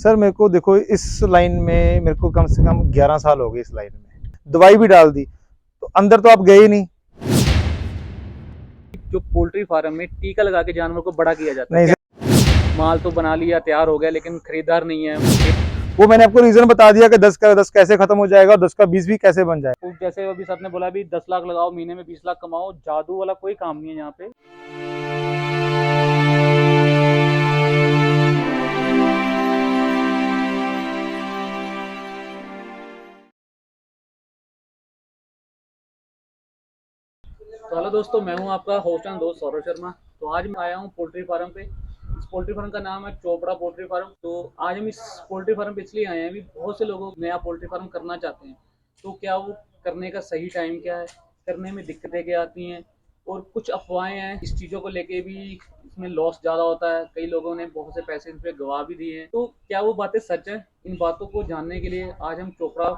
Sir मेरे को देखो इस लाइन में मेरे को कम से कम 11 साल हो गए इस लाइन में। दवाई भी डाल दी तो अंदर तो आप गए ही नहीं। जो पोल्ट्री फार्म में टीका लगा के जानवर को बड़ा किया जाता है, नहीं सर, क्या माल तो बना लिया, तैयार हो गया, लेकिन खरीदार नहीं है। वो मैंने आपको रीजन बता दिया कि 10 का 10 कैसे खत्म हो जाएगा और 10 का 20 भी कैसे बन जाएगा। तो जैसे अभी सर ने बोला भी 10 लाख लगाओ, महीने में 20 लाख कमाओ, जादू वाला कोई काम नहीं है यहाँ पे। तो हेलो दोस्तों, मैं हूँ आपका होस्ट एंड दोस्त सौरभ शर्मा। तो आज मैं आया हूँ पोल्ट्री फार्म पे। इस पोल्ट्री फार्म का नाम है चोपड़ा पोल्ट्री फार्म। तो आज हम इस पोल्ट्री फार्म पे इसलिए आए हैं भी बहुत से लोग नया पोल्ट्री फार्म करना चाहते हैं। तो क्या वो करने का सही टाइम क्या है, करने में दिक्कतें क्या आती हैं, और कुछ अफवाहें हैं इस चीज़ों को लेके भी। इसमें लॉस ज़्यादा होता है, कई लोगों ने बहुत से पैसे इन पे गवा भी दिए हैं। तो क्या वो बातें सच हैं? इन बातों को जानने के लिए आज हम चोपड़ा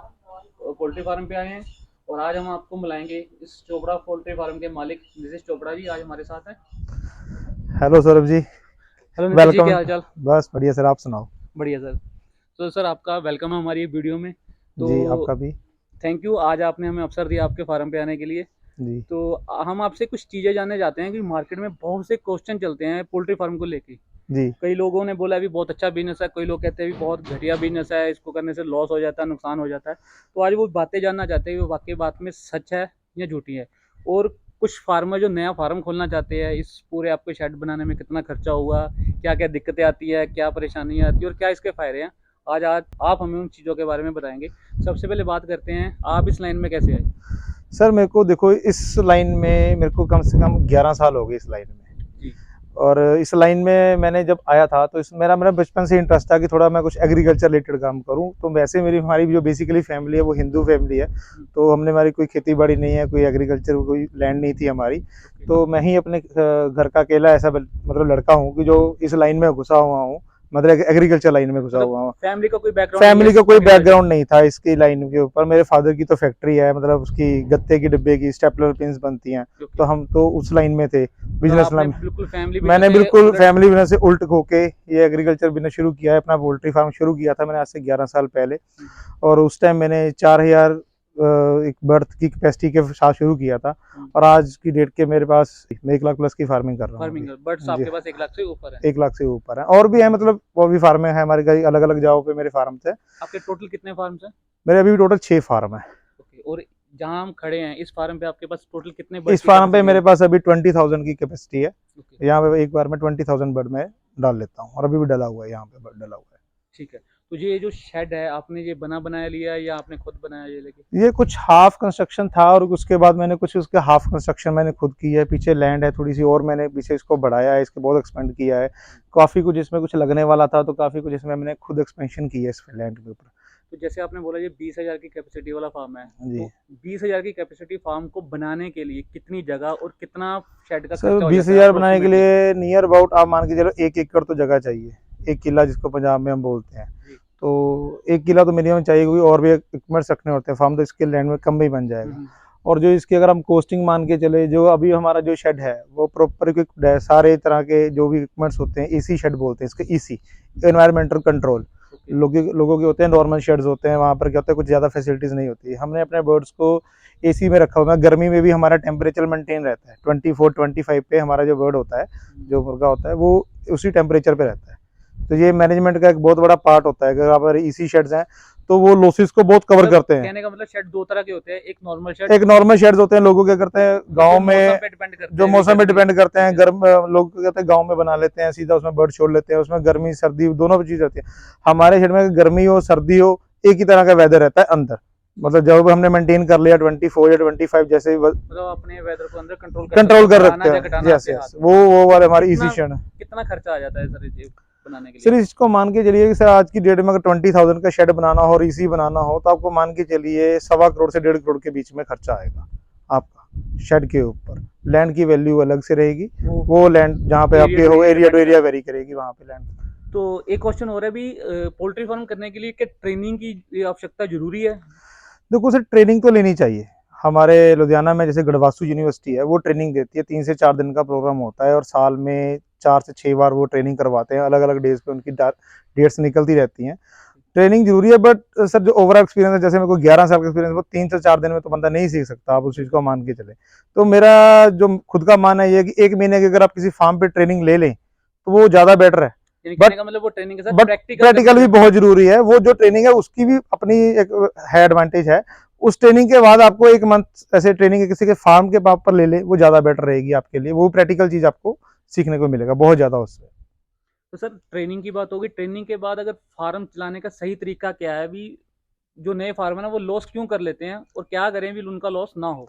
पोल्ट्री फार्म पे आए हैं। और आज हम आपको मिलाएंगे इस चोपड़ा पोल्ट्री फार्म के मालिक नीतीश चोपड़ा जी आज हमारे साथ हैं। Hello Saurabh ji. Hello Nitish ji, welcome. क्या हाल चाल? बस बढ़िया सर, आप सुनाओ। बढ़िया सर। तो सर आपका वेलकम है हमारी वीडियो में। जी तो आपका भी। थैंक यू, आज आपने हमें अवसर दिया आपके फार्म पे आने के लिए। जी तो हम आपसे कुछ चीज़ें जानना चाहते हैं कि मार्केट में बहुत से क्वेश्चन चलते हैं पोल्ट्री फार्म को लेके। जी कई लोगों ने बोला भी बहुत अच्छा बिजनेस है, कई लोग कहते हैं भी बहुत घटिया बिजनेस है, इसको करने से लॉस हो जाता है, नुकसान हो जाता है। तो आज वो बातें जानना चाहते हैं कि वो वाकई बात में सच है या झूठी है। और कुछ फार्मर जो नया फार्म खोलना चाहते हैं, इस पूरे आपके शेड बनाने में कितना खर्चा हुआ, क्या क्या दिक्कतें आती है, क्या परेशानियाँ आती है और क्या इसके फ़ायदे हैं, आज आज आप हमें उन चीज़ों के बारे में बताएंगे। सबसे पहले बात करते हैं, आप इस लाइन में कैसे आए? सर मेरे को देखो इस लाइन में मेरे को कम से कम 11 साल हो गए इस लाइन में। जी। और इस लाइन में मैंने जब आया था तो इस मेरा मेरा बचपन से इंटरेस्ट था कि थोड़ा मैं कुछ एग्रीकल्चर रिलेटेड काम करूं। तो वैसे मेरी हमारी जो बेसिकली फैमिली है वो हिंदू फैमिली है। तो हमने हमारी कोई खेती बाड़ी नहीं है, कोई एग्रीकल्चर कोई लैंड नहीं थी हमारी। तो मैं ही अपने घर का अकेला ऐसा मतलब लड़का हूँ कि जो इस लाइन में घुसा हुआ हूँ, मतलब एग्रीकल्चर लाइन में घुसा मतलब हुआ हूँ। फैमिली का कोई बैकग्राउंड नहीं है फैमिली का कोई agriculture बैकग्राउंड नहीं था इसकी लाइन के ऊपर। मेरे फादर की तो फैक्ट्री है, मतलब उसकी गत्ते की डिब्बे की स्टेपलर पिन्स बनती हैं। में? तो हम तो उस लाइन में थे, तो बिजनेस आपने लाइन। बिल्कुल फैमिली बिजनेस मैंने से बिल्कुल उलट। फैमिली बिजनेस से उल्ट होके ये एग्रीकल्चर बिजनेस शुरू किया है। अपना पोल्ट्री फार्म शुरू किया था मैंने आज से 11 साल पहले। और उस टाइम मैंने 4000 एक बर्थ की कैपेसिटी के साथ शुरू किया था। और आज की डेट के मेरे पास मैं 1 लाख प्लस की फार्मिंग कर रहा हूँ फार्मिंग बर्ड्स अभी। जी, आपके पास 1 लाख से ऊपर है? 1 लाख से ऊपर है और भी है, मतलब वो भी फार्म है हमारे कई अलग अलग जगहों पे मेरे फार्म थे। आपके टोटल कितने फार्म्स हैं? मेरे अभी भी टोटल 6 फार्म है। ओके। और जहाँ हम खड़े हैं इस फार्म पे आपके पास टोटल कितने बर्ड इस की फार्म पे कैपेसिटी मेरे है? पास अभी 20,000 की कैपेसिटी है। ओके। यहाँ पे एक बार में 20,000 बर्ड में डाल लेता हूँ और अभी भी डला हुआ है, यहाँ पे बर्ड डला हुआ है। ठीक है। तो ये जो शेड है आपने ये बना बनाया लिया है या आपने खुद बनाया ये लेके? ये कुछ हाफ कंस्ट्रक्शन था और उसके बाद मैंने कुछ उसके हाफ कंस्ट्रक्शन मैंने खुद की है। पीछे लैंड है थोड़ी सी और मैंने पीछे इसको बढ़ाया है, इसको बहुत एक्सपेंड किया है। काफ़ी कुछ इसमें कुछ लगने वाला था तो काफ़ी कुछ इसमें मैंने खुद एक्सपेंशन की है इस लैंड के ऊपर। तो जैसे आपने बोला ये 20,000 की कैपेसिटी वाला फार्म है। जी तो 20,000 की कैपेसिटी फार्म को बनाने के लिए कितनी जगह और कितना शेड का सर खर्चा हो जाता है 20,000 बनाने के अप्रोक्सीमेटली? लिए नियर अबाउट आप मान के चलो 1 एकड़ तो जगह चाहिए। 1 किला जिसको पंजाब में हम बोलते हैं। जी। तो 1 किला तो मिनिमम चाहिए क्योंकि और भी इक्विपमेंट्स रखने होते हैं फार्म, तो इसके लैंड में कम में ही बन जाएगा। और जो इसकी अगर हम कोस्टिंग मान के चले, जो अभी हमारा जो शेड है वो प्रॉपर इक्विप्ड है। सारे तरह के जो भी इक्विपमेंट्स होते हैं, ईसी शेड बोलते हैं इसके, ईसी एनवायरमेंटल कंट्रोल। ओके। लोगों के होते हैं नॉर्मल शेड्स होते हैं, वहाँ पर क्या होता है कुछ ज़्यादा फैसिलिटीज़ नहीं होती। हमने अपने बर्ड्स को एसी में रखा हुआ है। गर्मी में भी हमारा टेम्परेचर मेंटेन रहता है 24-25 पे। हमारा जो बर्ड होता है, जो मुर्गा होता है, वो उसी टेम्परेचर पे रहता है। तो ये मैनेजमेंट का एक बहुत बड़ा पार्ट होता है। अगर आप ईसी शेड्स हैं तो वो लॉसेस को बहुत कवर मतलब करते हैं। कहने का मतलब शेड दो तरह के होते हैं, एक नॉर्मल शेड, एक नॉर्मल शेड्स होते हैं, लोगों क्या करते हैं गांव मौसम में, पे डिपेंड करते जो हैं मौसम पे डिपेंड करते हैं। ठीक है। गर्म लोग क्या कहते हैं गांव में बना लेते हैं, सीधा उसमें बर्ड छोड़ लेते हैं। उसमें गर्मी सर्दी दोनों चीज होती है। हमारे शेड में गर्मी हो सर्दी हो एक ही तरह का वेदर रहता है अंदर। मतलब जब हमने मेंटेन कर लिया 24 या 25 जैसे मतलब अपने वेदर को अंदर कंट्रोल कर सकते कंट्रोल हो, कर बढ़ाना रखते या हैं। घटाना यस आपके यस, हाथ में। वो वाले तो हमारे इजी कितना शेड। कितना खर्चा आ जाता है सर ये बनाने के सर लिए? इसको मान के चलिए कि सर आज की डेट में अगर 20,000 का शेड बनाना हो और इसी बनाना हो तो आपको मान के चलिए 1.25 करोड़ से 1.5 करोड़ के बीच में खर्चा आएगा आपका शेड के ऊपर। लैंड की वैल्यू अलग से रहेगी। वो लैंड जहाँ पे आपके हो, एरिया टू एरिया वेरी करेगी वहाँ पे लैंड। तो एक क्वेश्चन हो रहा है भी, पोल्ट्री फार्म करने के लिए क्या ट्रेनिंग की आवश्यकता जरूरी है? देखो सर ट्रेनिंग तो लेनी चाहिए। हमारे लुधियाना में जैसे गढ़वासु यूनिवर्सिटी है, वो ट्रेनिंग देती है। 3 से 4 दिन का प्रोग्राम होता है और साल में 4 से 6 बार वो ट्रेनिंग करवाते हैं, अलग अलग डेज पे उनकी डेट्स निकलती रहती हैं। ट्रेनिंग जरूरी है, बट सर जो ओवरऑल एक्सपीरियंस है, जैसे मेरे को 11 साल का एक्सपीरियंस, वो 3 से 4 दिन में तो बंदा नहीं सीख सकता, आप उस चीज़ को मान के चले। तो मेरा जो खुद का मानना ये है कि 1 महीने की अगर आप किसी फार्म पे ट्रेनिंग ले लें तो वो ज़्यादा बेटर है। यानी बट कहने का मतलब वो ट्रेनिंग के साथ बट प्रैक्टिकल प्रैक्टिकल भी बहुत जरूरी है। वो जो ट्रेनिंग है उसकी भी अपनी एक है एडवांटेज है। उस ट्रेनिंग के बाद आपको 1 मंथ ऐसे ट्रेनिंग किसी के फार्म के पाप पर ले ले, वो ज्यादा बेटर रहेगी आपके लिए। वो प्रैक्टिकल चीज आपको सीखने को मिलेगा बहुत ज्यादा उससे। तो सर ट्रेनिंग की बात होगी, ट्रेनिंग के बाद अगर फार्म चलाने का सही तरीका क्या है अभी, जो नए फार्मर है वो लॉस क्यों कर लेते हैं और क्या करें भी उनका लॉस ना हो?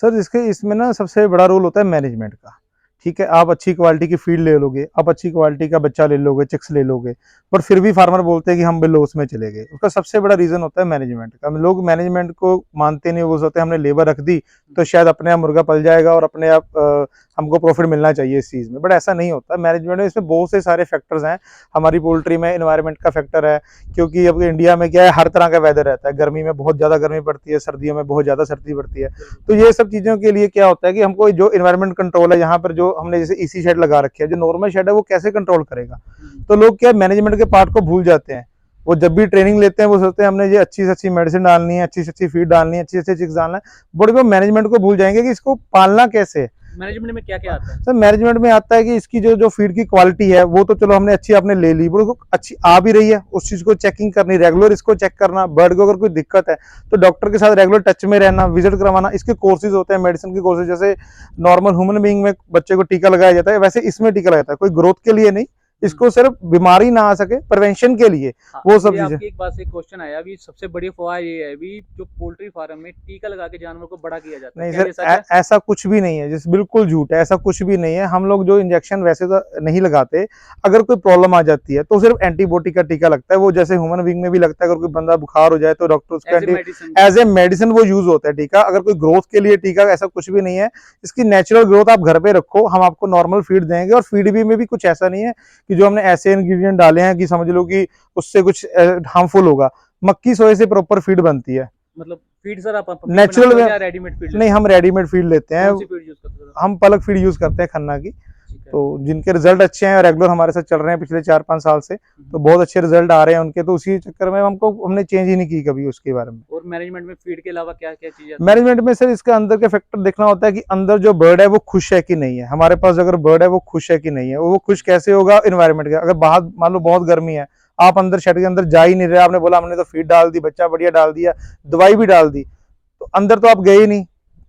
सर इसके इसमें ना सबसे बड़ा रोल होता है मैनेजमेंट का। ठीक है, आप अच्छी क्वालिटी की फीड ले लोगे, आप अच्छी क्वालिटी का बच्चा ले लोगे, चिक्स ले लोगे, पर फिर भी फार्मर बोलते हैं कि हम भी लॉस में चले गए। उसका सबसे बड़ा रीजन होता है मैनेजमेंट का। लोग मैनेजमेंट को मानते नहीं, वो सोचते हैं हमने लेबर रख दी तो शायद अपने आप मुर्गा पल जाएगा और अपने आप हमको प्रॉफिट मिलना चाहिए इस चीज़ में, बट ऐसा नहीं होता। मैनेजमेंट में इसमें बहुत से सारे फैक्टर्स हैं। हमारी पोल्ट्री में इन्वायरमेंट का फैक्टर है, क्योंकि अब इंडिया में क्या है, हर तरह का वेदर रहता है। गर्मी में बहुत ज़्यादा गर्मी पड़ती है, सर्दियों में बहुत ज़्यादा सर्दी पड़ती है। तो ये सब चीज़ों के लिए क्या होता है कि हमको जो इन्वायरमेंट कंट्रोल है, यहाँ पर जो हमने जैसे ईसी शेड लगा रखे है, जो नॉर्मल शेड है वो कैसे कंट्रोल करेगा। तो लोग क्या मैनेजमेंट के पार्ट को भूल जाते हैं। वो जब भी ट्रेनिंग लेते हैं वो सोचते हैं हमने ये अच्छी से अच्छी मेडिसिन डालनी है, अच्छी से अच्छी फीड डालनी है, अच्छी से अच्छी चिक्स डालना है, बट वो मैनेजमेंट को भूल जाएंगे कि इसको पालना कैसे है। मैनेजमेंट में क्या क्या आता है? सर मैनेजमेंट में आता है कि इसकी जो फीड की क्वालिटी है वो तो चलो हमने अच्छी आपने ले ली, वो अच्छी आ भी रही है, उस चीज को चेकिंग करनी, रेगुलर इसको चेक करना। बर्ड को अगर कोई दिक्कत है तो डॉक्टर के साथ रेगुलर टच में रहना, विजिट करवाना। इसके कोर्सेज होते हैं, मेडिसिन के कोर्सेज, जैसे नॉर्मल ह्यूमन बीइंग में बच्चे को टीका लगाया जाता है वैसे इसमें टीका लगाया जाता है, कोई ग्रोथ के लिए नहीं, इसको सिर्फ बीमारी ना आ सके प्रिवेंशन के लिए। हाँ, वो सब ये चीजें। आपकी एक बात से क्वेश्चन आया अभी, सबसे बड़ी अफवाह ये है अभी जो पोल्ट्री फार्म में टीका लगा के जानवर को बड़ा किया जाता है, नहीं क्या सर, ये सच है? ऐसा कुछ भी नहीं है, जिस बिल्कुल झूठ है, ऐसा कुछ भी नहीं है। हम लोग जो इंजेक्शन वैसे तो नहीं लगाते, अगर कोई प्रॉब्लम आ जाती है तो सिर्फ एंटीबायोटिक का टीका लगता है। वो जैसे ह्यूमन बीइंग में भी लगता है, अगर कोई बंदा बुखार हो जाए तो डॉक्टर उसका एज ए मेडिसिन वो यूज होता है टीका। अगर कोई ग्रोथ के लिए टीका, ऐसा कुछ भी नहीं है। इसकी नेचुरल ग्रोथ आप घर पे रखो, हम आपको नॉर्मल फीड देंगे। और फीड भी में भी कुछ ऐसा नहीं है कि जो हमने ऐसे इंग्रेडिएंट डाले हैं कि समझ लो कि उससे कुछ हार्मफुल होगा। मक्की सोए से प्रॉपर फीड बनती है। मतलब फीड सर आप नेचुरल वे, रेडीमेड फीड? नहीं हम रेडीमेड फीड लेते हैं। कौन सी फीड यूज करते हैं? हम पलक फीड यूज करते हैं खन्ना की। ठीक है। तो जिनके रिजल्ट अच्छे हैं, रेगुलर हमारे साथ चल रहे हैं पिछले 4-5 साल से, तो बहुत अच्छे रिजल्ट आ रहे हैं उनके। तो उसी चक्कर में हमने चेंज ही नहीं की कभी उसके बारे में। और मैनेजमेंट में फीड के अलावा क्या क्या चीजें? मैनेजमेंट में सर इसके अंदर के फैक्टर देखना होता है कि अंदर जो बर्ड है वो खुश है कि नहीं है। हमारे पास अगर बर्ड है वो खुश है कि नहीं है, वो खुश कैसे होगा इन्वायरमेंट का। अगर बाहर मान लो बहुत गर्मी है, आप अंदर शेड के अंदर जा ही नहीं रहे, आपने बोला हमने तो फीड डाल दी, बच्चा बढ़िया डाल दिया, दवाई भी डाल दी, तो अंदर तो आप गए ही नहीं।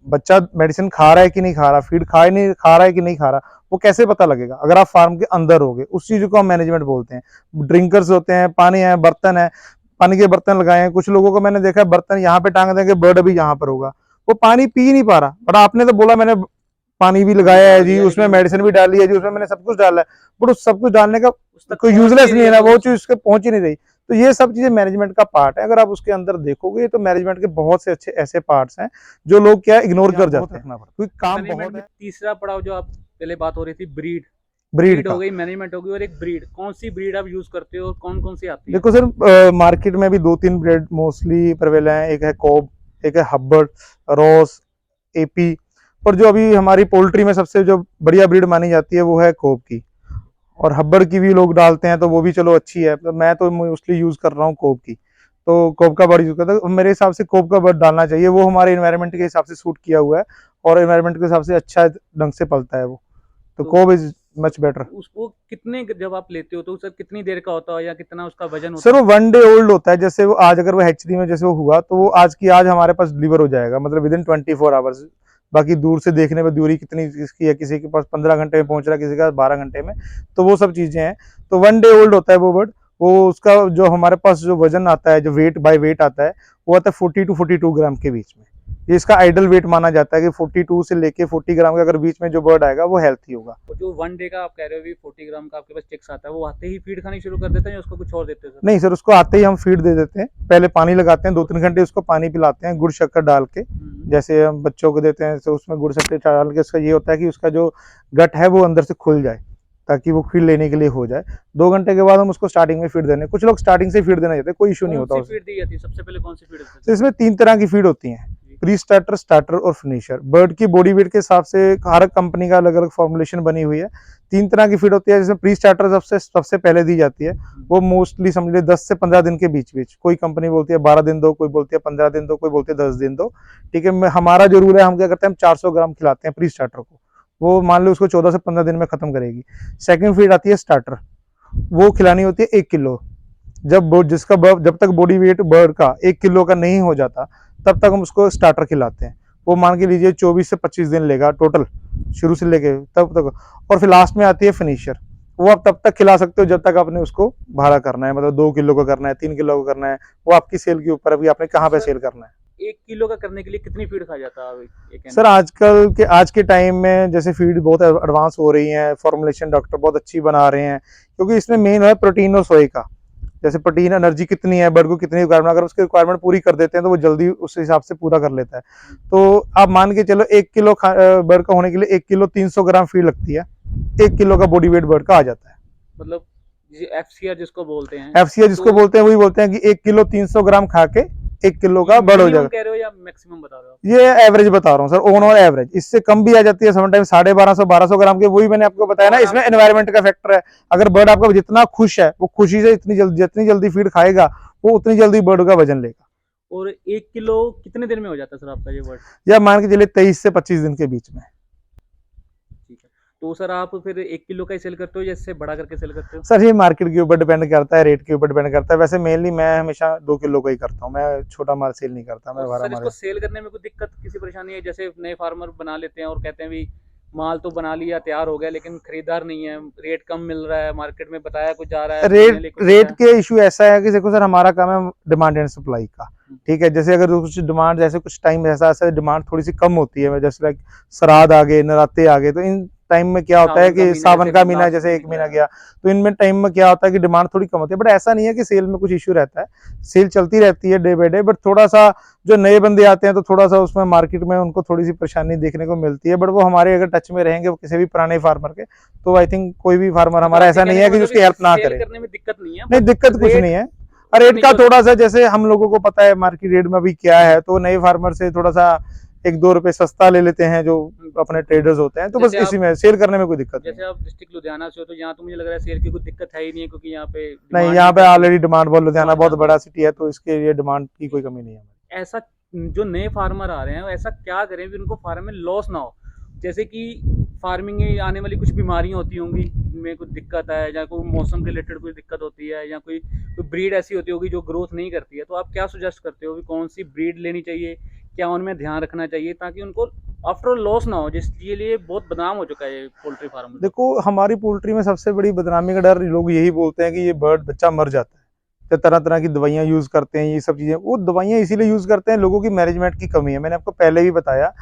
बच्चा मेडिसिन खा रहा है कि नहीं खा रहा, फीड खा रहा है कि नहीं खा रहा, वो कैसे पता लगेगा अगर आप फार्म के अंदर होगे। उस चीज को हम मैनेजमेंट बोलते हैं। ड्रिंकर्स होते हैं, पानी है, बर्तन है, पानी के बर्तन लगाए हैं। कुछ लोगों को मैंने देखा है बर्तन यहाँ पे टांग देंगे, बर्ड अभी यहाँ पर होगा, वो पानी पी नहीं पा रहा। बट आपने तो बोला मैंने पानी भी लगाया है जी, उसमें मेडिसिन भी डाली है जी, उसमें मैंने सब कुछ डाला है, बट उस सब कुछ डालने का कोई यूजलेस नहीं है ना, वो चीज उसके पहुंच ही नहीं रही। तो ये सब चीजें मैनेजमेंट का पार्ट है। अगर आप उसके अंदर देखोगे तो मैनेजमेंट के बहुत से अच्छे ऐसे पार्ट्स हैं जो लोग क्या इग्नोर कर जाते हैं, क्योंकि काम बहुत है। तीसरा पड़ाव जो आप पहले बात हो रही थी, ब्रीड ब्रीड हो गई, मैनेजमेंट हो गई, और एक ब्रीड। कौन सी ब्रीड आप यूज करते हो और कौन कौन सी आती है? देखो सर, मार्केट में भी 2-3 ब्रीड मोस्टली प्रेवेल है। एक है कोब, एक है हब्बर्ड, रॉस, एपी। पर जो अभी हमारी पोल्ट्री में सबसे जो बढ़िया ब्रीड मानी जाती है वो है कोब की। और हब्बर्ड की भी लोग डालते हैं तो वो भी चलो अच्छी है, तो मैं तो मोस्टली यूज कर रहा हूँ कोब की। तो कोब का बर्ड यूज करता है। मेरे हिसाब से कोब का बर्ड डालना चाहिए, वो हमारे इन्वायरमेंट के हिसाब से सूट किया हुआ है और इन्वायरमेंट के हिसाब से अच्छा ढंग से पलता है वो। तो कोब इज मच बेटर। उसको कितने जब आप लेते हो तो सर कितनी देर का होता है या कितना उसका वजन होता है? सर वो 1 डे ओल्ड होता है। जैसे वो आज अगर वो हैचरी में जैसे वो हुआ तो वो आज की आज हमारे पास डिलीवर हो जाएगा, मतलब विद इन 24 आवर्स। बाकी दूर से देखने पर दूरी कितनी इसकी है, किसी के पास 15 घंटे में पहुंच रहा है, किसी के पास 12 घंटे में, तो वो सब चीजें हैं। तो 1 डे ओल्ड होता है वो बर्ड। वो उसका जो हमारे पास जो वजन आता है, जो वेट बाय वेट आता है, वो आता है 40 to 42 ग्राम के बीच में। ये इसका आइडल वेट माना जाता है कि 42 से लेके 40 ग्राम के अगर बीच में जो बर्ड आएगा वो हेल्थी होगा। तो जो 1 डे का आप कह रहे हो 40 ग्राम का आपके पास चिक्स आता है, वो आते ही फीड खानी शुरू कर देते हैं या उसको कुछ और देते हैं? नहीं सर, उसको आते ही हम फीड दे देते हैं। पहले पानी लगाते हैं, 2-3 घंटे उसको पानी पिलाते हैं गुड़ शक्कर डाल के, जैसे हम बच्चों को देते हैं। तो उसमें गुड़ शक्कर डाल के उसका ये होता है कि उसका जो गट है वो अंदर से खुल जाए, ताकि वो फीड लेने के लिए हो जाए। 2 घंटे के बाद हम उसको स्टार्टिंग में फीड देने, कुछ लोग स्टार्टिंग से फीड देना चाहते हैं, कोई इशू नहीं होता। फीड दी जाती है सबसे पहले? कौन सी फीड? तो इसमें 3 तरह की फीड होती है। प्री स्टार्टर, स्टार्टर और फिनिशर। बर्ड की बॉडी वेट के हिसाब से हर कंपनी का अलग अलग फॉर्मुलेशन बनी हुई है। 3 तरह की फीड होती है, जिसमें प्री स्टार्टर सबसे पहले दी जाती है। वो मोस्टली समझ लीजिए 10 से 15 दिन के बीच, कोई कंपनी बोलती है 12 दिन दो, कोई बोलती है 15 दिन दो, कोई बोलती है 10 दिन दो। ठीक है, हमारा जो रूल है, हम क्या करते हैं, हम 400 ग्राम खिलाते हैं प्री स्टार्टर को। वो मान लो उसको 14 से 15 दिन में खत्म करेगी। सेकंड फीड आती है स्टार्टर, वो खिलानी होती है 1 किलो। जब तक बॉडी वेट बर्ड का 1 किलो का नहीं हो जाता, तब तक हम उसको स्टार्टर खिलाते हैं। वो मान के लीजिए 24 से 25 दिन लेगा टोटल, शुरू से लेके तब तक। और फिर लास्ट में आती है फिनिशर, वो आप तब तक खिला सकते हो जब तक आपने उसको भाड़ा करना है, मतलब 2 किलो का करना है, 3 किलो का करना है, वो आपकी सेल के ऊपर, अभी आपने कहाँ पे सेल करना है। 1 किलो का करने के लिए कितनी फीड खा जाता है? सर आज के टाइम में जैसे फीड बहुत एडवांस हो रही है, फॉर्मुलेशन डॉक्टर बहुत अच्छी बना रहे हैं, क्योंकि इसमें मेन है प्रोटीन और सोए का। जैसे प्रोटीन एनर्जी कितनी है, बर्ड को कितनी रिक्वायरमेंट, अगर उसकी रिक्वायरमेंट पूरी कर देते हैं तो वो जल्दी उस हिसाब से पूरा कर लेता है। तो आप मान के चलो 1 किलो बर्ड का होने के लिए 1 किलो 300 ग्राम फीड लगती है, 1 किलो का बॉडी वेट बर्ड का आ जाता है। मतलब FCR जिसको बोलते हैं, FCR जिसको बोलते हैं, वही बोलते हैं कि 1 किलो 300 ग्राम खा के 1 किलो का बर्ड हो जाएगा। कह रहे हो या मैक्सिमम बता रहे हो? ये एवरेज बता रहा हूँ सर, ओवरऑल एवरेज। इससे कम भी आ जाती है समटाइम 1250-1200 ग्राम के, वही मैंने आपको बताया ना, इसमें एनवायरनमेंट का फैक्टर है। अगर बर्ड आपका जितना खुश है, वो खुशी से जितनी जल्दी फीड खाएगा, वो उतनी जल्दी बर्ड का वजन लेगा। और 1 किलो कितने दिन में हो जाता है सर आपका ये बर्ड? या मान के चलिए 23 से 25 दिन के बीच में। ठीक है, तो सर आप फिर 1 किलो का ही सेल करते हो या इससे बड़ा करके सेल करते हो? सर ये मार्केट के ऊपर डिपेंड करता है, रेट के ऊपर डिपेंड करता है। वैसे मेनली मैं हमेशा 2 किलो का ही करता हूँ, मैं छोटा माल सेल नहीं करता। मैं सर इसको सेल करने में कोई दिक्कत, किसी परेशानी है? जैसे नए फार्मर बना लेते हैं और कहते हैं भी माल तो बना लिया, तैयार हो गया, लेकिन खरीदार नहीं है, रेट कम मिल रहा है, मार्केट में बताया कुछ जा रहा है, रेट के इशू ऐसा है कि देखो सर, हमारा काम है डिमांड एंड सप्लाई का। ठीक है, जैसे अगर कुछ डिमांड, जैसे कुछ टाइम ऐसा डिमांड थोड़ी सी कम होती है, जैसे लाइक श्राद्ध आ गए, नवरात्रे आ गए, तो इन टाइम में क्या होता है कि सावन का महीना जैसे 1 महीना गया, तो इनमें टाइम में क्या होता है कि डिमांड थोड़ी कम होती है। बट ऐसा नहीं है कि सेल में कुछ इश्यू रहता है, सेल चलती रहती है डे बाय डे। बट थोड़ा सा जो नए बंदे आते हैं, तो थोड़ा सा उसमें मार्केट में उनको थोड़ी सी परेशानी देखने को मिलती है। बट वो हमारे अगर टच में रहेंगे, वो किसी भी पुराने फार्मर के, तो आई थिंक कोई भी फार्मर हमारा ऐसा नहीं है कि उसकी हेल्प ना करे। करने में दिक्कत नहीं है? नहीं, दिक्कत कुछ नहीं है। रेट का थोड़ा सा, जैसे हम लोगों को पता है मार्केट रेट में अभी क्या है, तो नए फार्मर से थोड़ा सा 1-2 रुपए सस्ता ले लेते हैं जो अपने ट्रेडर्स होते हैं, तो बस इसी में सेल करने में कोई दिक्कत नहीं। जैसे आप डिस्ट्रिक्ट लुधियाना से हो, तो यहाँ तो मुझे लग रहा है सेल की कोई दिक्कत है ही नहीं है, क्योंकि यहाँ पे नहीं, यहाँ पे ऑलरेडी डिमांड बहुत, लुधियाना बहुत बड़ा सिटी है, तो इसके लिए डिमांड की कोई कमी नहीं है। ऐसा जो नए फार्मर आ रहे हैं, ऐसा क्या करें कि उनको फार्म में लॉस ना हो? जैसे कि फार्मिंग में आने वाली कुछ बीमारियां होती होंगी, इनमें कुछ दिक्कत है, या कोई मौसम के रिलेटेड कोई दिक्कत होती है, या कोई ब्रीड ऐसी होती होगी जो ग्रोथ नहीं करती है, तो आप क्या सुजेस्ट करते हो कि कौन सी ब्रीड लेनी चाहिए, क्या उनमें ध्यान रखना चाहिए, ताकि उनको आफ्टर ऑल लॉस ना हो, जिसके लिए बहुत बदनाम हो चुका है पोल्ट्री फार्म? देखो, हमारी पोल्ट्री में सबसे बड़ी बदनामी का डर लोग यही बोलते हैं कि ये बर्ड बच्चा मर जाता है, तो तरह तरह की दवाइयाँ यूज करते हैं, ये सब चीजें। वो दवाइयाँ इसीलिए यूज करते हैं, लोगों की मैनेजमेंट की कमी है। मैंने आपको पहले भी बताया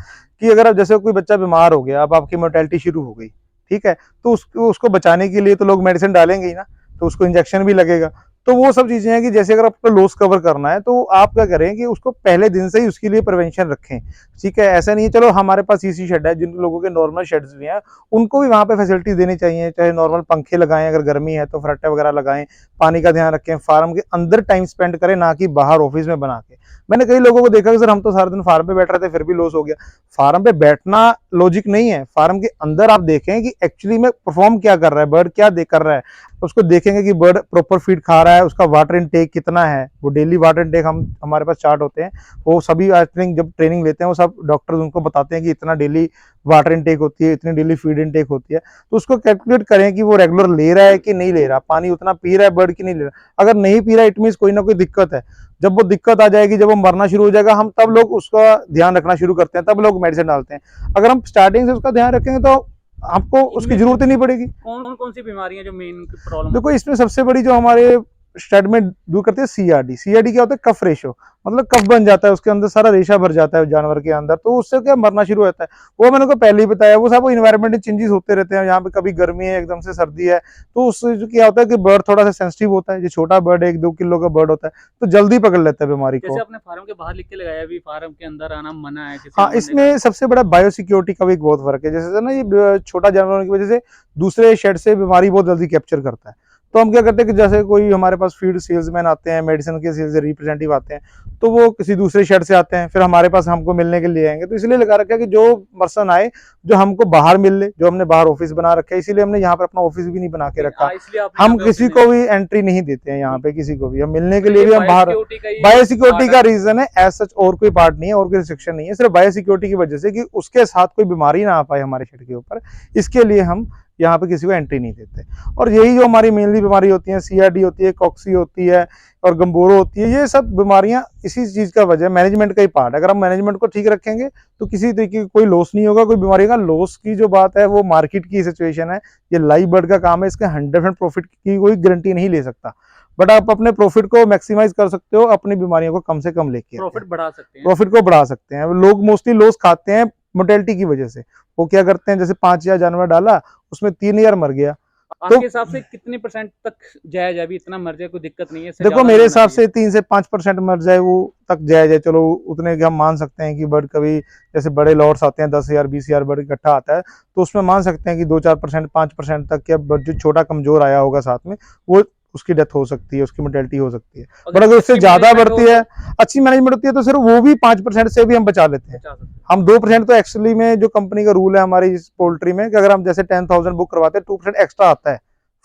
कि अगर आप जैसे कोई बच्चा बीमार हो गया, अब आपकी मोर्टेलिटी शुरू हो गई, ठीक है, तो उसको बचाने के लिए तो लोग मेडिसिन डालेंगे ही ना, तो उसको इंजेक्शन भी लगेगा। तो वो सब चीजें हैं कि जैसे अगर आपको लॉस कवर करना है, तो आप क्या करें कि उसको पहले दिन से ही उसके लिए प्रिवेंशन रखें। ठीक है, ऐसा नहीं है, चलो हमारे पास ईसी शेड है, जिन लोगों के नॉर्मल शेड्स भी हैं, उनको भी वहां पे फैसिलिटी देनी चाहिए। चाहे नॉर्मल पंखे लगाएं, अगर गर्मी है तो फर्राटे वगैरह लगाएं, पानी का ध्यान रखें, फार्म के अंदर टाइम स्पेंड करें, ना कि बाहर ऑफिस में बना के। मैंने कई लोगों को देखा कि सर हम तो सारा दिन फार्म पे बैठ रहे थे, फिर भी लॉस हो गया। फार्म पे बैठना लॉजिक नहीं है, फार्म के अंदर आप देखें कि एक्चुअली में परफॉर्म क्या कर रहा है बर्ड, क्या कर रहा है, उसको देखेंगे कि बर्ड प्रॉपर फीड खा रहा है, उसका वाटर इनटेक कितना है। वो डेली वाटर इनटेक हमारे पास चार्ट होते हैं, वो सभी जब ट्रेनिंग लेते हैं, वो सब डॉक्टर्स उनको बताते हैं कि इतना डेली वाटर इनटेक होती है, इतनी डेली फीड इनटेक होती है। तो उसको कैलकुलेट करें कि वो रेगुलर ले रहा है कि नहीं ले रहा, पानी उतना पी रहा है बर्ड की नहीं ले रहा। अगर नहीं पी रहा, इट मीन्स कोई ना कोई दिक्कत है। जब वो दिक्कत आ जाएगी, जब वो मरना शुरू हो जाएगा, हम तब लोग उसका ध्यान रखना शुरू करते हैं, तब लोग मेडिसिन डालते हैं। अगर हम स्टार्टिंग से उसका ध्यान रखेंगे तो आपको उसकी जरूरत ही नहीं पड़ेगी। कौन सी बीमारियां जो मेन प्रॉब्लम? देखो, इसमें सबसे बड़ी जो हमारे स्टेट में दूर करते हैं सीआरडी। सीआरडी क्या होता है? कफ रेशो, मतलब कफ बन जाता है, उसके अंदर सारा रेशा भर जाता है जानवर के अंदर, तो उससे क्या मरना शुरू होता है। वो मैंने को पहले ही बताया, वो सब इन्वायरमेंट चेंजेस होते रहते हैं। यहाँ पे कभी गर्मी है, एकदम से सर्दी है, तो उससे क्या होता है कि बर्ड थोड़ा सा सेंसिटिव होता है। जो छोटा बर्ड है, 1-2 किलो का बर्ड होता है, तो जल्दी पकड़ लेता है बीमारी को। जैसे अपने फार्म के बाहर लिख के लगाया भी फार्म के अंदर आना मना है। हाँ, इसमें सबसे बड़ा बायोसिक्योरिटी का भी एक बहुत फर्क है। जैसे ना, ये छोटा जानवर की वजह से दूसरे शेड से बीमारी बहुत जल्दी कैप्चर करता है, तो हम क्या करते हैं कि जैसे कोई हमारे पास फीड सेल्समैन आते हैं, मेडिसिन के सेल्स रिप्रेजेंटेटिव आते हैं, तो वो किसी दूसरे शेड से आते हैं, फिर हमारे पास हमको मिलने के लिए आएंगे। तो इसलिए लगा रखा है कि जो पर्सन आए जो हमको बाहर मिल ले, जो हमने बाहर ऑफिस बना रखा है, इसीलिए हमने यहाँ पर अपना ऑफिस भी नहीं बना के रखा। इसलिए आपने हम यहाँ पे किसी ऑफिस को नहीं भी एंट्री नहीं देते हैं यहाँ पे, किसी को भी हम मिलने के तो लिए ये भी हम बाहर। बायोसिक्योरिटी का ही बायो सिक्योरिटी पार्ट का है। रीजन है, एज सच और कोई पार्ट नहीं है, और कोई रिस्ट्रिक्शन नहीं है, सिर्फ बायो सिक्योरिटी की वजह से कि उसके साथ कोई बीमारी ना आ पाए हमारे शेड के ऊपर, इसके लिए हम यहाँ पे किसी को एंट्री नहीं देते। और यही जो हमारी मेनली बीमारी होती है, सीआरडी होती है, कॉक्सी होती है और गंबोरो होती है, ये सब बीमारियां इसी चीज का वजह, मैनेजमेंट का ही पार्ट है। अगर हम मैनेजमेंट को ठीक रखेंगे तो किसी तरीके की कोई लॉस नहीं होगा, कोई बीमारी का लॉस की जो बात है वो मार्केट की सिचुएशन है, ये लाइव बर्ड का काम है, इसके 100% प्रॉफिट की कोई गारंटी नहीं ले सकता, बट आप अपने प्रॉफिट को मैक्सिमाइज कर सकते हो, अपनी बीमारियों को कम से कम लेके प्रॉफिट बढ़ा सकते हैं। प्रॉफिट को बढ़ा सकते हैं। लोग मोस्टली लॉस खाते हैं मोर्टेलिटी की वजह से। वो क्या करते हैं, जैसे 5,000 जानवर डाला, उसमें 3,000 मर गया। आपके हिसाब से कितने % तक जायज है? अभी इतना मर जाए कोई दिक्कत नहीं है, इससे देखो ज्यादा मेरे नहीं हिसाब होना चाहिए। से 3 से 5% मर जाए वो तक जायज है, चलो उतने के हम मान सकते हैं कि बर्ड कभी जैसे बड़े लॉट्स आते हैं 10,000 20,000 बर्ड इकट्ठा आता है, तो उसमें मान सकते हैं कि 2-4% 5% तक या बर्ड जो छोटा कमजोर आया होगा साथ में, वो उसकी डेथ हो सकती है, उसकी मोर्टेलिटी हो सकती है। बट अगर उससे अच्छी ज्यादा management बढ़ती हो है, अच्छी मैनेजमेंट होती है, तो सिर्फ वो भी 5% से भी हम बचा लेते हैं। बचा सकते हैं। हम 2% तो एक्चुअली में जो कंपनी का रूल है हमारी इस पोल्ट्री में कि अगर हम जैसे 10,000 बुक करवाते हैं 2% एक्स्ट्रा आता है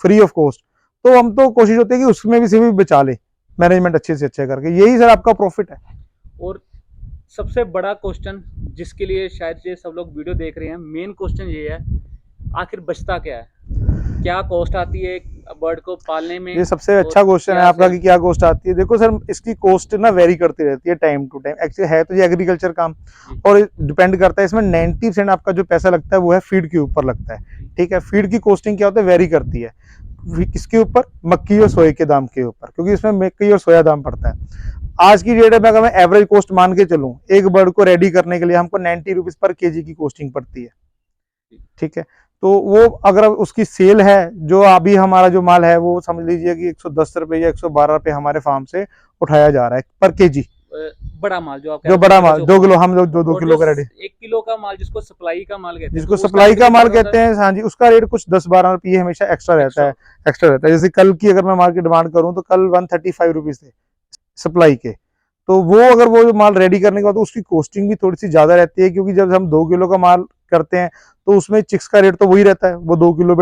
फ्री ऑफ कॉस्ट, तो हम तो कोशिश होती है कि उसमें भी से भी बचा ले, मैनेजमेंट अच्छे से अच्छे करके। यही सर आपका प्रॉफिट है। और सबसे बड़ा क्वेश्चन जिसके लिए शायद ये सब लोग वीडियो देख रहे हैं, मेन क्वेश्चन ये है, आखिर बचता क्या है? क्या कॉस्ट आती है बर्ड को पालने में? ये सबसे और अच्छा क्वेश्चन है क्या आपका से कि क्या कॉस्ट आती है। देखो सर, इसकी कॉस्ट ना वेरी करती रहती है टाइम टू टाइम। एक्चुअली है तो ये एग्रीकल्चर काम, और डिपेंड करता है, इसमें 90% आपका जो पैसा लगता है वो है फीड के ऊपर लगता है। ठीक है, फीड की कॉस्टिंग क्या होता है, वेरी करती है किसके ऊपर, मक्की और सोए के दाम के ऊपर, क्योंकि इसमें मक्की और सोया दाम पड़ता है। आज की डेट में अगर मैं एवरेज कॉस्ट मान के चलूं, एक बर्ड को रेडी करने के लिए हमको 90 रुपीज पर केजी की कॉस्टिंग पड़ती है। ठीक है, तो वो अगर उसकी सेल है, जो अभी हमारा जो माल है वो समझ लीजिए कि 110 रुपए या 112 रुपए हमारे फार्म से उठाया जा रहा है पर केजी। बड़ा माल जो आप जो बड़ा माल 2 किलो, हम लोग 2 किलो का रेडी, 1 किलो का माल जिसको सप्लाई का माल कहते हैं, जिसको तो उसका सप्लाई रेट का भी माल ज्यादा होता कहते हैं, हाँ जी, उसका रेट कुछ 10-12 रुपये हमेशा एक्स्ट्रा रहता है। एक्स्ट्रा रहता है, जैसे कल की अगर मैं मार्केट डिमांड करूं तो कल 135 रुपीज थे सप्लाई के। तो वो अगर वो माल रेडी करने के बाद तो उसकी कॉस्टिंग भी थोड़ी सी ज्यादा रहती है, क्योंकि जब हम 2 किलो का माल करते हैं तो उसमें चिक्स का रेट तो वही रहता है, वो 2 किलो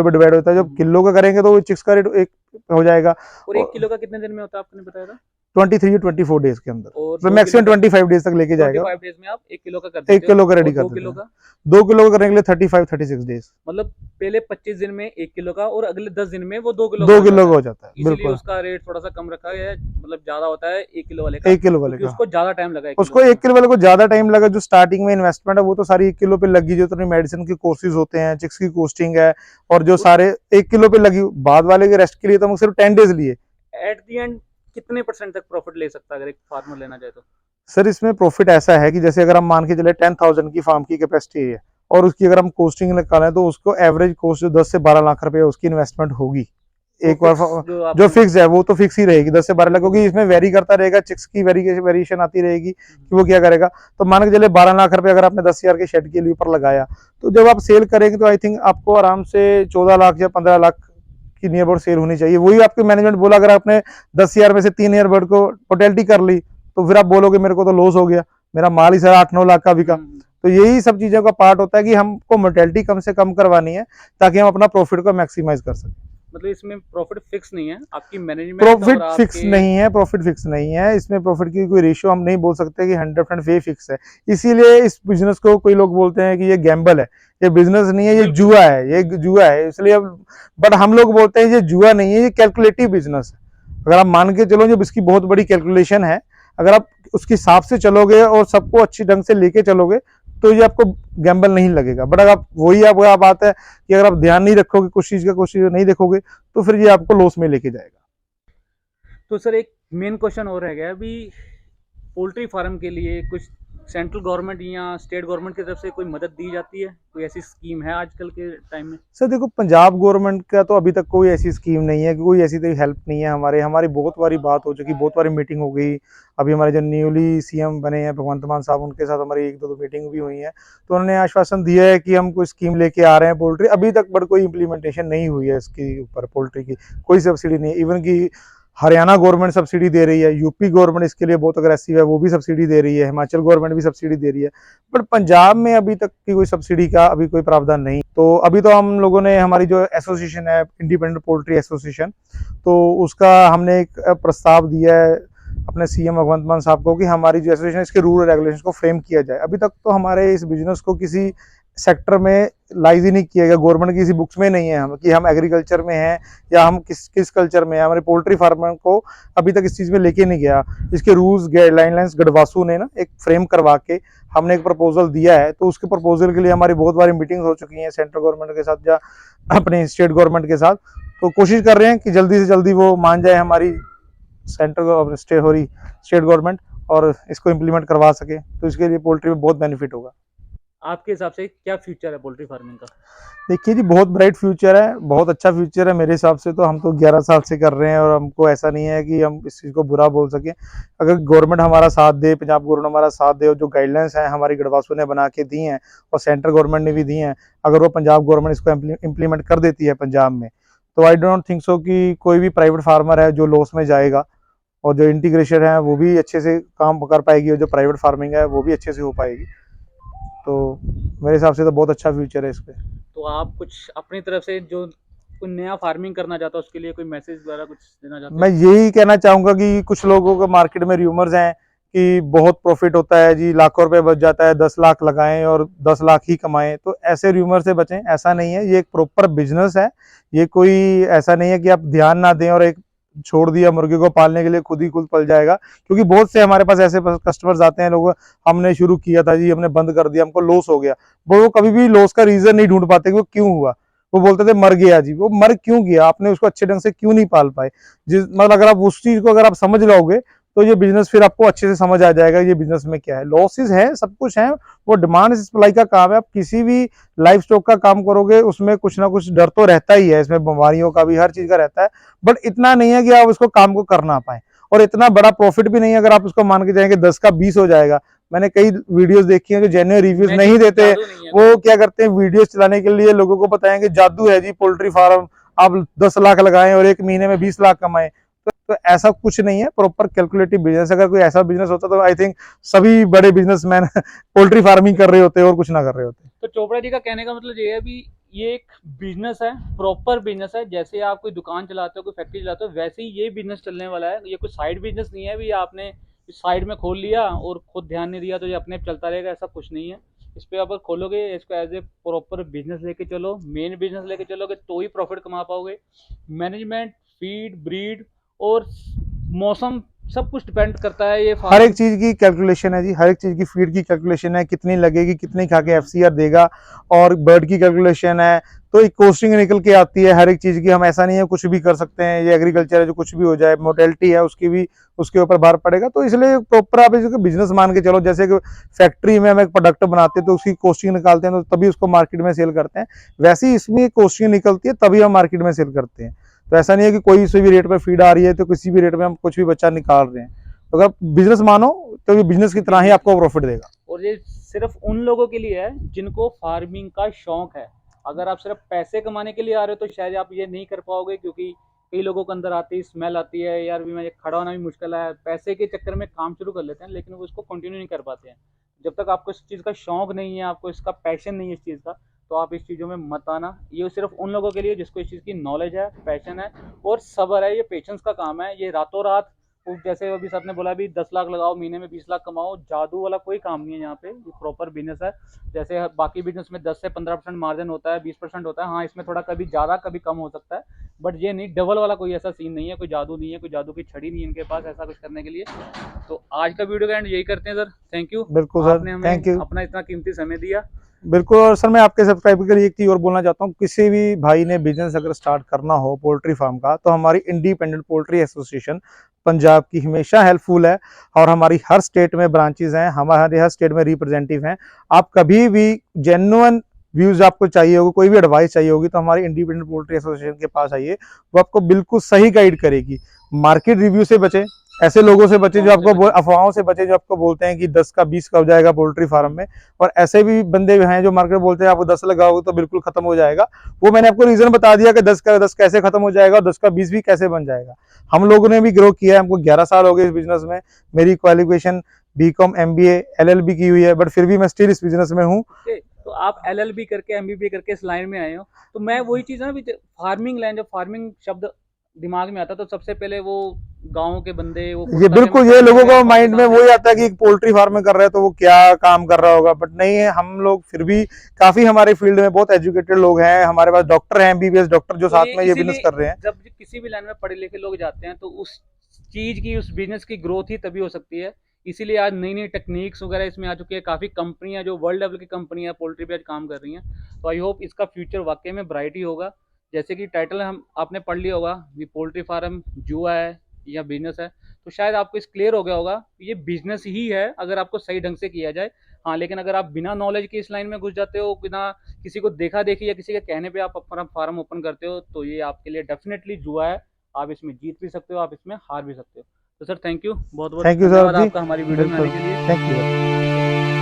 पे डिवाइड होता है। जब किलो का करेंगे तो चिक्स का रेट एक हो जाएगा। और 1 किलो का कितने दिन में होता है आपने बताया था? 23 या 24 डेज के अंदर, और तो 2 मैक्सिमम किलो का 25 डेज तक लेके जाएगा। 25 डेज में आप 1 किलो का कर देते 1 किलो का रेडी और कर 2 देते किलो हैं। का 2 किलो का करने के लिए 35-36 डेज, मतलब पहले 25 दिन में 1 किलो का, और अगले 10 दिन में वो 2 किलो 2 किलो का हो जाता है। इसीलिए बिल्कुल, उसका रेट थोड़ा सा कम रखा गया है, मतलब ज्यादा होता है 1 किलो वाले का, 1 किलो वाले क्योंकि का उसको ज्यादा टाइम लगा उसको 1 किलो वाले को ज्यादा टाइम लगा। जो स्टार्टिंग में इन्वेस्टमेंट है वो तो सारी 1 किलो पे लगी, जो तो मेडिसिन के कोर्सेज होते हैं, चिक्स की कॉस्टिंग है, और जो सारे 1 किलो पे लगी, बाद वाले के रेस्ट के लिए तो हम सिर्फ 10 डेज लिए। एट दी एंड कितने % तक प्रॉफिट ले सकता है अगर एक फार्मर लेना चाहे तो? सर इसमें प्रॉफिट ऐसा है कि जैसे अगर हम मान के चले 10,000 की फार्म की कैपेसिटी है, और उसकी अगर हम कॉस्टिंग निकालें तो उसको एवरेज कॉस्ट जो 10 से 12 लाख रुपए उसकी इन्वेस्टमेंट होगी एक बार। जो फिक्स है वो तो फिक्स ही रहेगी 10 से 12 लाख, क्योंकि इसमें वेरी करता रहेगा, चिक्स की वेरिएशन आती रहेगी कि वो क्या करेगा। तो मान के चले 12 लाख रुपए अगर आपने 10,000 के शेड के लिए ऊपर लगाया, तो जब आप सेल करेंगे तो आई थिंक आपको आराम से 14 लाख या 15 लाख की नियर अबाउट सेल होनी चाहिए। वही आपके मैनेजमेंट बोला, अगर आपने 10,000 में से 3,000 बर्ड को पोर्टेलिटी कर ली, तो फिर आप बोलोगे मेरे को तो लॉस हो गया, मेरा माल ही सारा 8-9 लाख का बिका। तो यही सब चीजों का पार्ट होता है कि हमको मोर्टेलिटी कम से कम करवानी है ताकि हम अपना प्रॉफिट को मैक्सिमाइज कर सकें। मतलब इसमें प्रॉफिट फिक्स नहीं है, आपकी मैनेजमेंट प्रॉफिट फिक्स नहीं है, प्रॉफिट फिक्स नहीं है, इसमें प्रॉफिट की कोई रेशियो हम नहीं बोल सकते कि 100% वे फिक्स है। इसीलिए इस बिजनेस को कोई लोग बोलते हैं कि ये गैम्बल है, ये बिजनेस नहीं है, ये जुआ है, ये जुआ है। इसलिए बट हम लोग बोलते हैं ये जुआ नहीं है, ये कैलकुलेटिव बिजनेस है। अगर आप मान के चलो जब इसकी बहुत बड़ी कैलकुलेशन है, अगर आप उसके हिसाब से चलोगे और सबको अच्छी ढंग से लेके चलोगे तो ये आपको गैम्बल नहीं लगेगा। बट अगर आप वही आप बात है कि अगर आप ध्यान नहीं रखोगे, कुछ चीज का कुछ चीज नहीं देखोगे, तो फिर ये आपको लॉस में लेके जाएगा। तो सर एक मेन क्वेश्चन और रह गया अभी, पोल्ट्री फार्म के लिए कुछ सेंट्रल गवर्नमेंट या स्टेट गवर्नमेंट की तरफ से कोई मदद दी जाती है? कोई ऐसी स्कीम है आजकल के टाइम में? सर देखो, पंजाब गवर्नमेंट का तो अभी तक कोई ऐसी स्कीम नहीं है, कोई ऐसी कोई हेल्प नहीं है हमारे। हमारी बहुत बारी बात हो चुकी, बहुत बारी मीटिंग हो गई। अभी हमारे जो न्यूली सीएम बने हैं भगवंत मान साहब, उनके साथ हमारी एक दो मीटिंग भी हुई है। तो उन्होंने आश्वासन दिया है कि हम कोई स्कीम लेके आ रहे हैं पोल्ट्री। अभी तक बट कोई इम्प्लीमेंटेशन नहीं हुई है इसके ऊपर, पोल्ट्री की कोई सब्सिडी नहीं है। इवन की हरियाणा गवर्नमेंट सब्सिडी दे रही है, यूपी गवर्नमेंट इसके लिए बहुत अग्रेसिव है, वो भी सब्सिडी दे रही है, हिमाचल गवर्नमेंट भी सब्सिडी दे रही है। बट पंजाब में अभी तक की कोई सब्सिडी का अभी कोई प्रावधान नहीं। तो अभी तो हम लोगों ने, हमारी जो एसोसिएशन है इंडिपेंडेंट पोल्ट्री एसोसिएशन, तो उसका हमने एक प्रस्ताव दिया है अपने सीएम भगवंत मान साहब को कि हमारी जो एसोसिएशन है इसके रूल और रेगुलेशंस को फ्रेम किया जाए। अभी तक तो हमारे इस बिजनेस को किसी सेक्टर में लाइज ही नहीं किया गया, गवर्नमेंट की किसी बुक्स में नहीं है हम कि हम एग्रीकल्चर में हैं या हम किस कल्चर में हैं। हमारे पोल्ट्री फार्मर को अभी तक इस चीज़ में लेके नहीं गया। इसके रूल्स गाइडलाइंस गढ़वासू ने ना एक फ्रेम करवा के हमने एक प्रपोजल दिया है। तो उसके प्रपोजल के लिए हमारी बहुत बारी मीटिंग हो चुकी है सेंट्रल गवर्नमेंट के साथ या अपने स्टेट गवर्नमेंट के साथ। तो कोशिश कर रहे हैं कि जल्दी से जल्दी वो मान जाए हमारी सेंट्रल स्टेट गवर्नमेंट और इसको इम्प्लीमेंट करवा सके। तो इसके लिए पोल्ट्री में बहुत बेनिफिट होगा। आपके हिसाब से क्या फ्यूचर है पोल्ट्री फार्मिंग का? देखिए जी, बहुत ब्राइट फ्यूचर है, बहुत अच्छा फ्यूचर है मेरे हिसाब से। तो हम तो 11 साल से कर रहे हैं और हमको ऐसा नहीं है कि हम इस चीज़ को बुरा बोल सकें। अगर गवर्नमेंट हमारा साथ दे, पंजाब गवर्नमेंट हमारा साथ दे और जो गाइडलाइंस हैं हमारी गढ़वासू ने बना के दी हैं और सेंट्रल गवर्नमेंट ने भी दी हैं, अगर वो पंजाब गवर्नमेंट इसको इम्प्लीमेंट कर देती है पंजाब में, तो आई डोंट थिंक सो कि कोई भी प्राइवेट फार्मर है जो लॉस में जाएगा। और जो इंटीग्रेशन है वो भी अच्छे से काम कर पाएगी और जो प्राइवेट फार्मिंग है वो भी अच्छे से हो पाएगी। तो मेरे हिसाब से तो बहुत अच्छा फ्यूचर है इस पे। तो आप कुछ अपनी तरफ से जो कोई नया फार्मिंग करना चाहता है उसके लिए कोई मैसेज वगैरह कुछ देना चाहते मैं यही कहना चाहूँगा कि कुछ लोगों को मार्केट में र्यूमर्स हैं कि बहुत प्रॉफिट होता है जी, लाखों रुपए बच जाता है, 10 लाख लगाएं और 10 लाख ही कमाएं। तो ऐसे र्यूमर से बचें, ऐसा नहीं है। ये एक प्रॉपर बिजनेस है। ये कोई ऐसा नहीं है कि आप ध्यान ना दें और एक छोड़ दिया मुर्गे को पालने के लिए खुद ही खुद पल जाएगा। क्योंकि बहुत से हमारे पास ऐसे कस्टमर्स आते हैं, लोग हमने शुरू किया था जी, हमने बंद कर दिया, हमको लॉस हो गया। वो कभी भी लॉस का रीजन नहीं ढूंढ पाते कि वो क्यों हुआ। वो बोलते थे मर गया जी, वो मर क्यों गया, आपने उसको अच्छे ढंग से क्यों नहीं पाल पाए। जिस मतलब अगर आप उस चीज को अगर आप समझ लोगे तो ये बिजनेस फिर आपको अच्छे से समझ आ जाएगा ये बिजनेस में क्या है। लॉसेस है, सब कुछ है, वो डिमांड सप्लाई का काम है। आप किसी भी लाइफ स्टॉक का काम करोगे उसमें कुछ ना कुछ डर तो रहता ही है, इसमें बीमारियों का भी, हर चीज का रहता है। बट इतना नहीं है कि आप उसको काम को कर ना पाए, और इतना बड़ा प्रॉफिट भी नहीं है अगर आप उसको मान के जाएंगे 10 का 20 हो जाएगा। मैंने कई वीडियोस देखी हैं जो जेन्युइन रिव्यूज नहीं देते, वो क्या करते हैं वीडियोस चलाने के लिए लोगों को बताएंगे जादू है जी पोल्ट्री फार्म, आप 10 लाख लगाएं और एक महीने में 20 लाख कमाएं। तो ऐसा कुछ नहीं है, प्रॉपर कैलकुलेटिव बिजनेस। अगर कोई ऐसा बिजनेस होता तो आई थिंक सभी बड़े बिजनेसमैन पोल्ट्री फार्मिंग कर रहे होते और कुछ ना कर रहे होते। तो चोपड़ा जी का कहने का मतलब ये है भी ये एक बिजनेस है, प्रॉपर बिजनेस है। जैसे आप कोई दुकान चलाते हो, कोई फैक्ट्री चलाते हो, वैसे ही ये बिजनेस चलने वाला है। ये कोई साइड बिजनेस नहीं है भी आपने साइड में खोल लिया और खुद ध्यान नहीं दिया तो ये अपने आप चलता रहेगा, ऐसा कुछ नहीं है। इस पे आप खोलोगे, इसको एज ए प्रॉपर बिजनेस लेके चलो, मेन बिजनेस लेके चलोगे तो ही प्रॉफिट कमा पाओगे। मैनेजमेंट, फीड, ब्रीड और मौसम सब कुछ डिपेंड करता है। ये हर एक चीज की कैलकुलेशन है जी, हर एक चीज की फीड की कैलकुलेशन है, कितनी लगेगी, कितनी खा के एफसीआर देगा, और बर्ड की कैलकुलेशन है। तो एक कोस्टिंग निकल के आती है हर एक चीज की। हम ऐसा नहीं है कुछ भी कर सकते हैं, ये एग्रीकल्चर है जो कुछ भी हो जाए, मोर्टेलिटी है उसकी भी उसके ऊपर भार पड़ेगा। तो इसलिए प्रॉपर आप इसको बिजनेस मान के चलो। जैसे कि फैक्ट्री में हम एक प्रोडक्ट बनाते हैं तो उसकी कोस्टिंग निकालते हैं तो तभी उसको मार्केट में सेल करते हैं, वैसे ही इसमें कोस्टिंग निकलती है तभी हम मार्केट में सेल करते हैं। तो ऐसा नहीं है कि कोई सी भी रेट पे फीड आ रही है तो किसी भी रेट में हम कुछ भी बच्चा निकाल रहे हैं। तो अगर बिजनेस मानो तो ये बिजनेस की तरह ही आपको प्रॉफिट देगा। और ये सिर्फ उन लोगों के लिए है जिनको फार्मिंग का शौक है। अगर आप सिर्फ पैसे कमाने के लिए आ रहे हो तो शायद आप ये नहीं कर पाओगे, क्योंकि कई लोगों के अंदर आती है स्मेल आती है, यार भी मैं खड़ा होना भी मुश्किल है, पैसे के चक्कर में काम शुरू कर लेते हैं लेकिन वो उसको कंटिन्यू नहीं कर पाते हैं। जब तक आपको इस चीज़ का शौक नहीं है, आपको इसका पैशन नहीं है इस चीज़ का, तो आप इस चीज़ों में मत आना। ये सिर्फ उन लोगों के लिए जिसको इस चीज़ की नॉलेज है, पैशन है और सब्र है। ये पेशेंस का काम है। ये रातों रात जैसे अभी साहब ने बोला भी 10 लाख लगाओ, महीने में 20 लाख कमाओ, जादू वाला कोई काम नहीं है यहाँ पे। ये प्रॉपर बिजनेस है। जैसे बाकी बिजनेस में 10 से 15% मार्जिन होता है, 20% होता है। हाँ, इसमें थोड़ा कभी ज़्यादा कभी कम हो सकता है, बट ये नहीं, डबल वाला कोई ऐसा सीन नहीं है। कोई जादू नहीं है, कोई जादू की छड़ी नहीं है इनके पास ऐसा कुछ करने के लिए। तो आज का वीडियो का एंड यही करते हैं सर। थैंक यू, बिल्कुल सर, आपने थैंक हमें यू। अपना इतना कीमती समय दिया। बिल्कुल। और सर मैं आपके सब्सक्राइबर के लिए एक चीज़ और बोलना चाहता हूँ, किसी भी भाई ने बिजनेस अगर स्टार्ट करना हो पोल्ट्री फार्म का, तो हमारी इंडिपेंडेंट पोल्ट्री एसोसिएशन पंजाब की हमेशा हेल्पफुल है। और हमारी हर स्टेट में ब्रांचेज हैं, हमारे हर स्टेट में रिप्रेजेंटेटिव हैं। आप कभी भी जेन्युइन व्यूज आपको चाहिए होगी, कोई भी एडवाइस चाहिए होगी, तो हमारी इंडिपेंडेंट पोल्ट्री एसोसिएशन के पास आइए, वो आपको बिल्कुल सही गाइड करेगी। मार्केट रिव्यू से बचे, ऐसे लोगों से बचे जो आपको अफवाहों से बचे, जो आपको बोलते हैं कि 10 का 20 का हो जाएगा पोल्ट्री फार्म में। और ऐसे भी बंदे हैं जो मार्केट बोलते हैं आपको 10 लगाओगे तो बिल्कुल खत्म हो जाएगा। वो मैंने आपको रीजन बता दिया कि 10 का 10 कैसे खत्म हो जाएगा और 10 का 20 भी कैसे बन जाएगा। हम लोगों ने भी ग्रो किया है, हमको 11 साल हो गए इस बिजनेस में। मेरी क्वालिफिकेशन बीकॉम एमबीए एलएलबी की हुई है, बट फिर भी मैं स्टिल इस बिजनेस में हूँ। तो आप एलएलबी करके एमबीबीए करके इस लाइन में आए हो, तो मैं वही चीज़ है ना, फार्मिंग लाइन, जब फार्मिंग शब्द दिमाग में आता तो सबसे पहले वो गाँव के बंदे वो ये कुर्ता बिल्कुल, पजामा ये पहन लोगों के को पाँव माइंड में दान वही देते हैं। आता है कि पोल्ट्री फार्म में कर रहा है तो वो क्या काम कर रहा होगा, बट नहीं है। हम लोग फिर भी काफी हमारे फील्ड में बहुत एजुकेटेड लोग हैं, हमारे पास डॉक्टर हैं, एमबीबीएस डॉक्टर जो तो ये साथ में ये बिजनेस इसीलिए कर रहे हैं। जब किसी भी लाइन में पढ़े लिखे लोग जाते हैं तो उस चीज की, उस बिजनेस की ग्रोथ ही तभी हो सकती है। इसीलिए आज नई नई टेक्निक्स वगैरह इसमें आ चुकी है, काफ़ी कंपनियां जो वर्ल्ड लेवल की कंपनियां पोल्ट्री पे आज काम कर रही हैं। तो आई होप इसका फ्यूचर वाकई में ब्राइट ही होगा। जैसे कि टाइटल हम आपने पढ़ लिया होगा कि पोल्ट्री फार्म जुआ है या बिजनेस है, तो शायद आपको इस क्लियर हो गया होगा ये बिजनेस ही है अगर आपको सही ढंग से किया जाए। हाँ, लेकिन अगर आप बिना नॉलेज के इस लाइन में घुस जाते हो, बिना किसी को देखा देखी या किसी के कहने पे आप अपना फार्म ओपन करते हो, तो ये आपके लिए डेफिनेटली जुआ है। आप इसमें जीत भी सकते हो, आप इसमें हार भी सकते हो। तो सर थैंक यू, बहुत बहुत थैंक यू सर धन्यवाद जी। आपका हमारी वीडियो में आने बिल्कुल। के लिए। Thank you.